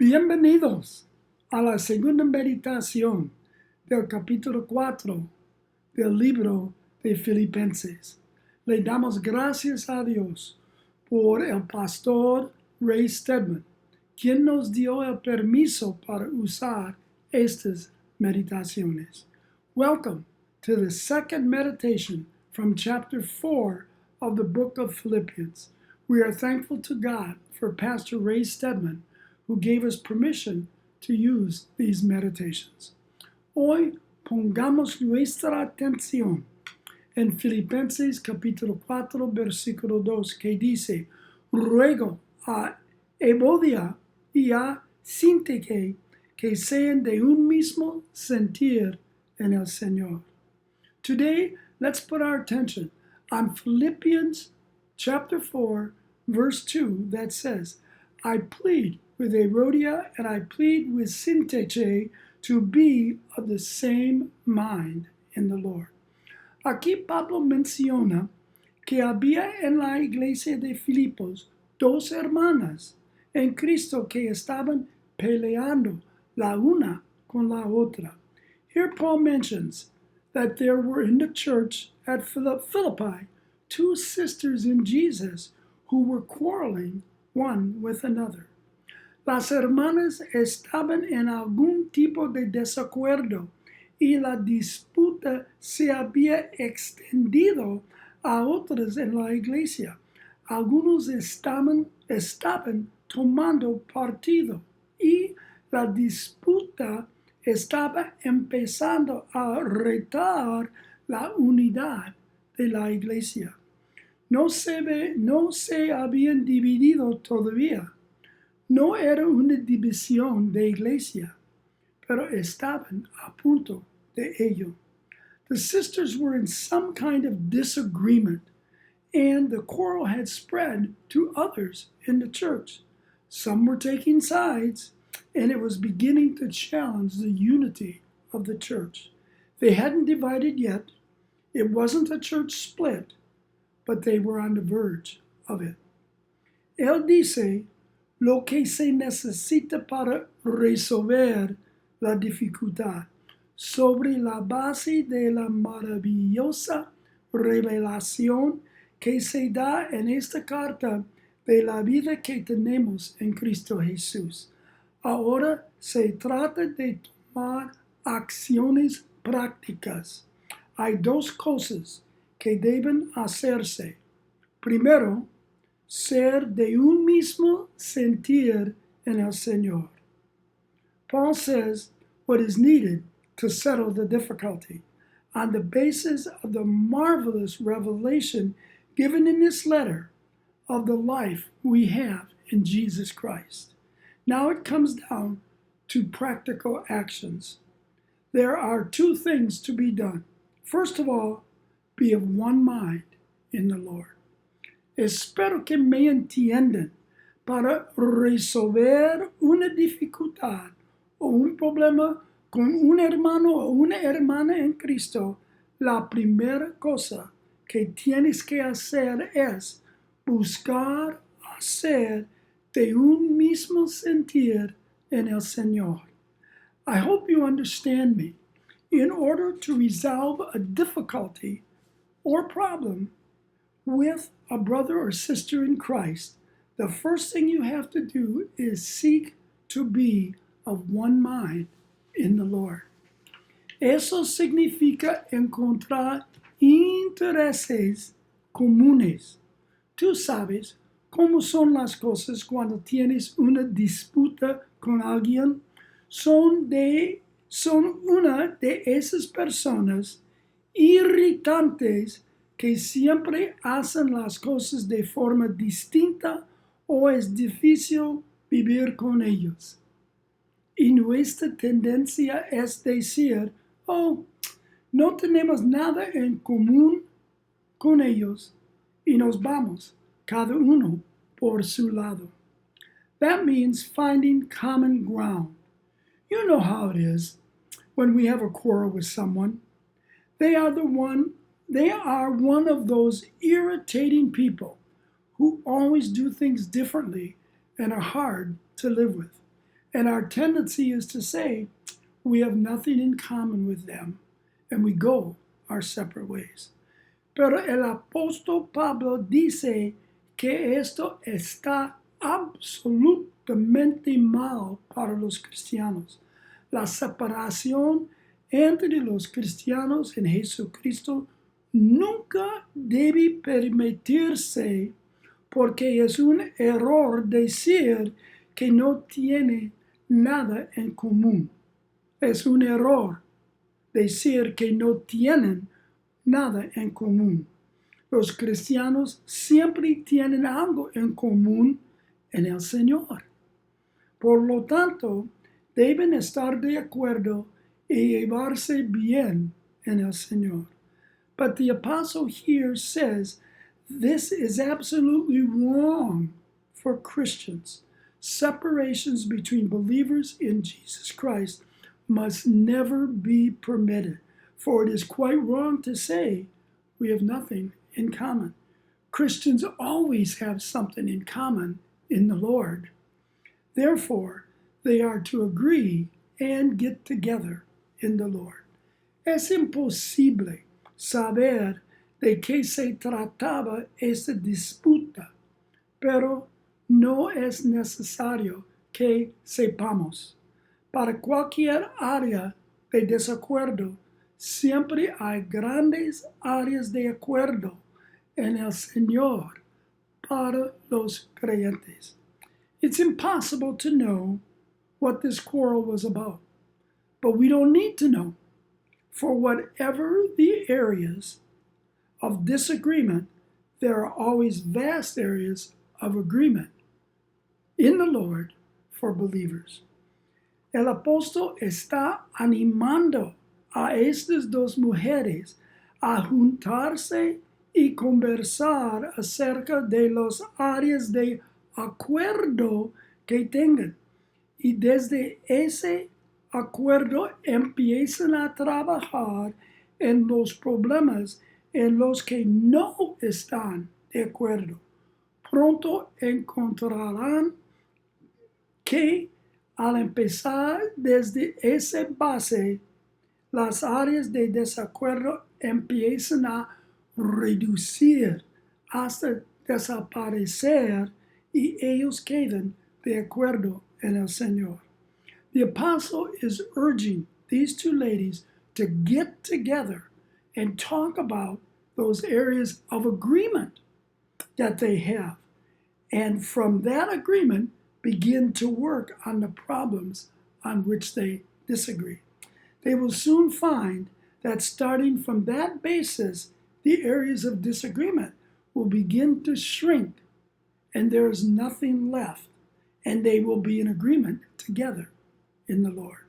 Bienvenidos a la segunda meditación del capítulo 4 del libro de Filipenses. Le damos gracias a Dios por el pastor Ray Stedman, quien nos dio el permiso para usar estas meditaciones. Welcome to the second meditation from chapter 4 of the book of Philippians. We are thankful to God for Pastor Ray Stedman, who gave us permission to use these meditations. Hoy pongamos nuestra atención en Filipenses capítulo 4, versículo 2, que dice, ruego a Evodia y a Síntique que sean de un mismo sentir en el Señor. Today, let's put our attention on Philippians chapter 4, verse 2, that says, I plead with Evodia and I plead with Síntique to be of the same mind in the Lord. Aquí Pablo menciona que había en la iglesia de Filipos dos hermanas en Cristo que estaban peleando la una con la otra. Here Paul mentions that there were in the church at Philippi two sisters in Jesus who were quarreling one with another. Las hermanas estaban en algún tipo de desacuerdo y la disputa se había extendido a otras en la iglesia. Algunos estaban tomando partido y la disputa estaba empezando a retar la unidad de la iglesia. No se habían dividido todavía. No era una división de iglesia, pero estaban a punto de ello. The sisters were in some kind of disagreement, and the quarrel had spread to others in the church. Some were taking sides, and it was beginning to challenge the unity of the church. They hadn't divided yet. It wasn't a church split, but they were on the verge of it. Él dice lo que se necesita para resolver la dificultad sobre la base de la maravillosa revelación que se da en esta carta de la vida que tenemos en Cristo Jesús. Ahora se trata de tomar acciones prácticas. Hay dos cosas que deben hacerse. Primero, ser de un mismo sentir en el Señor. Paul says what is needed to settle the difficulty on the basis of the marvelous revelation given in this letter of the life we have in Jesus Christ. Now it comes down to practical actions. There are two things to be done. First of all, be of one mind in the Lord. Espero que me entiendan. Para resolver una dificultad o un problema con un hermano o una hermana en Cristo, la primera cosa que tienes que hacer es buscar hacer de un mismo sentir en el Señor. I hope you understand me. In order to resolve a difficulty or problem with a brother or sister in Christ, the first thing you have to do is seek to be of one mind in the Lord. Eso significa encontrar intereses comunes. Tú sabes cómo son las cosas cuando tienes una disputa con alguien. Son una de esas personas irritantes que siempre hacen las cosas de forma distinta o es difícil vivir con ellos. Y nuestra tendencia es decir, oh, no tenemos nada en común con ellos y nos vamos, cada uno por su lado. That means finding common ground. You know how it is when we have a quarrel with someone. They are one of those irritating people who always do things differently and are hard to live with. And our tendency is to say, we have nothing in common with them, and we go our separate ways. Pero el apóstol Pablo dice que esto está absolutamente mal para los cristianos. La separación entre los cristianos en Jesucristo nunca debe permitirse, porque es un error decir que no tiene nada en común. Es un error decir que no tienen nada en común. Los cristianos siempre tienen algo en común en el Señor. Por lo tanto, deben estar de acuerdo y llevarse bien en el Señor. But the apostle here says this is absolutely wrong for Christians. Separations between believers in Jesus Christ must never be permitted, for it is quite wrong to say we have nothing in common. Christians always have something in common in the Lord. Therefore, they are to agree and get together in the Lord. Es imposible saber de qué se trataba esta disputa, pero no es necesario que sepamos. Para cualquier área de desacuerdo, siempre hay grandes áreas de acuerdo en el Señor para los creyentes. It's impossible to know what this quarrel was about, but we don't need to know. For whatever the areas of disagreement, there are always vast areas of agreement in the Lord for believers. El apóstol está animando a estas dos mujeres a juntarse y conversar acerca de las áreas de acuerdo que tengan. Y desde ese acuerdo empiezan a trabajar en los problemas en los que no están de acuerdo. Pronto encontrarán que al empezar desde esa base, las áreas de desacuerdo empiezan a reducir hasta desaparecer y ellos quedan de acuerdo en el Señor. The apostle is urging these two ladies to get together and talk about those areas of agreement that they have. And from that agreement, begin to work on the problems on which they disagree. They will soon find that starting from that basis, the areas of disagreement will begin to shrink, and there is nothing left, and they will be in agreement together in the Lord.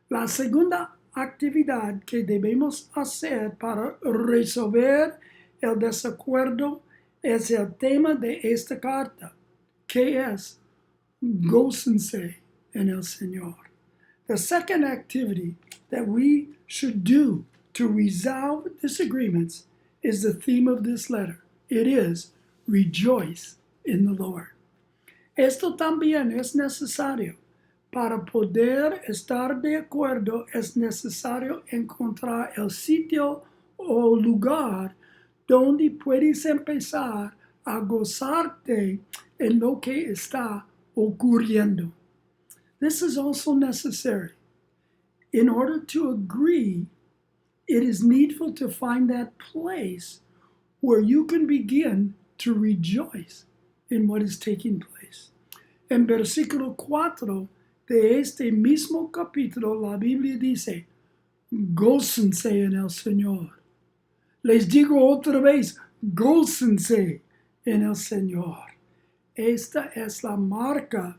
La segunda actividad que debemos hacer para resolver el desacuerdo es el tema de esta carta, que es gócense en el Señor. The second activity that we should do to resolve disagreements is the theme of this letter. It is rejoice in the Lord. Esto también es necesario. Para poder estar de acuerdo es necesario encontrar el sitio o lugar donde puedes empezar a gozarte en lo que está ocurriendo. This is also necessary. In order to agree, it is needful to find that place where you can begin to rejoice in what is taking place. En versículo 4 de este mismo capítulo, la Biblia dice, gócense en el Señor. Les digo otra vez, gócense en el Señor. Esta es la marca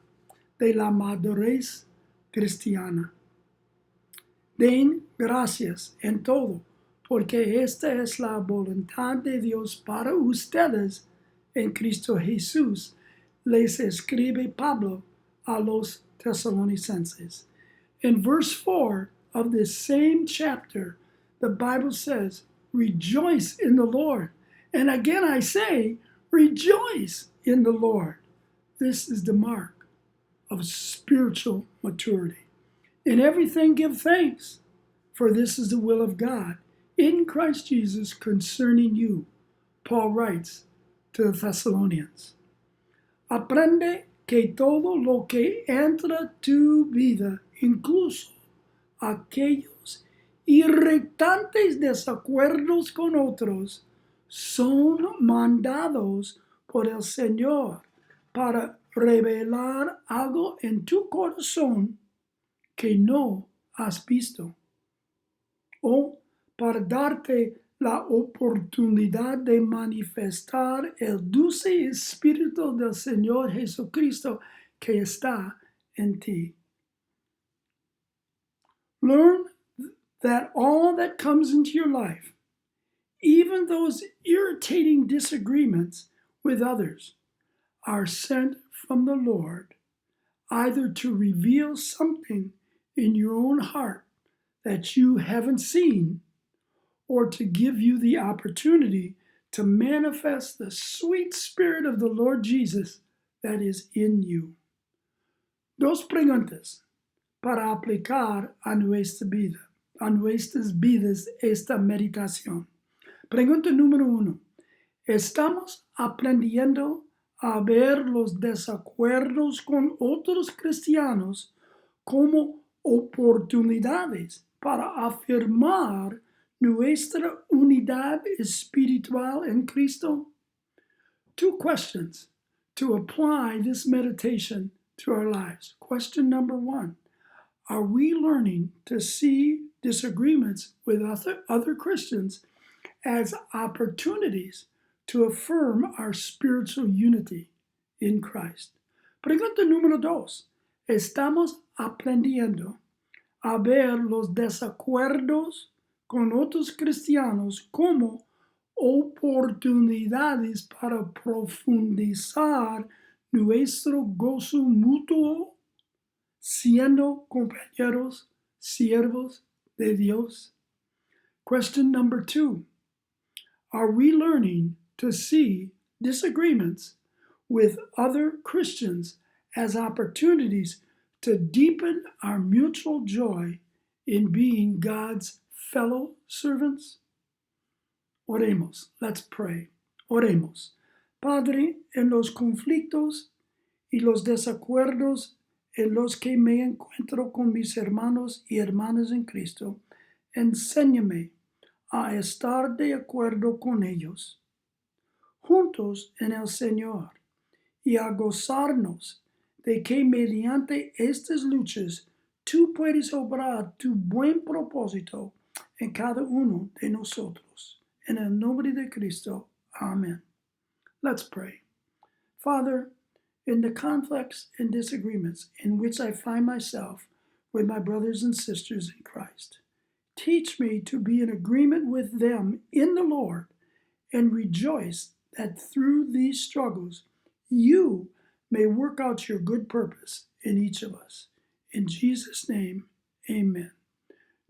de la madurez cristiana. Den gracias en todo, porque esta es la voluntad de Dios para ustedes en Cristo Jesús. Les escribe Pablo a los Thessalonicenses. In verse 4 of this same chapter, the Bible says, rejoice in the Lord. And again I say, rejoice in the Lord. This is the mark of spiritual maturity. In everything give thanks, for this is the will of God in Christ Jesus concerning you, Paul writes to the Thessalonians. Aprende que todo lo que entra tu vida, incluso aquellos irritantes desacuerdos con otros, son mandados por el Señor para revelar algo en tu corazón que no has visto, o para darte la oportunidad de manifestar el dulce espíritu del Señor Jesucristo que está en ti. Learn that all that comes into your life, even those irritating disagreements with others, are sent from the Lord, either to reveal something in your own heart that you haven't seen, or to give you the opportunity to manifest the sweet Spirit of the Lord Jesus that is in you. Dos preguntas para aplicar a nuestras vidas esta meditación. Pregunta número 1. ¿Estamos aprendiendo a ver los desacuerdos con otros cristianos como oportunidades para afirmar nuestra unidad espiritual en Cristo? 2 questions to apply this meditation to our lives. Question number 1. Are we learning to see disagreements with other Christians as opportunities to affirm our spiritual unity in Christ? Pregunta número 2. ¿Estamos aprendiendo a ver los desacuerdos con otros cristianos como oportunidades para profundizar nuestro gozo mutuo, siendo compañeros, siervos de Dios? Question number 2. Are we learning to see disagreements with other Christians as opportunities to deepen our mutual joy in being God's fellow servants? Oremos. Let's pray. Oremos. Padre, en los conflictos y los desacuerdos en los que me encuentro con mis hermanos y hermanas en Cristo, enséñame a estar de acuerdo con ellos, juntos en el Señor, y a gozarnos de que mediante estas luchas tú puedes obrar tu buen propósito en cada uno de nosotros. En el nombre de Cristo. Amen. Let's pray. Father, in the conflicts and disagreements in which I find myself with my brothers and sisters in Christ, teach me to be in agreement with them in the Lord and rejoice that through these struggles you may work out your good purpose in each of us. In Jesus' name, amen.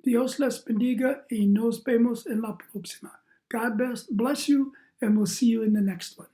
Dios les bendiga y nos vemos en la próxima. God bless you, and we'll see you in the next one.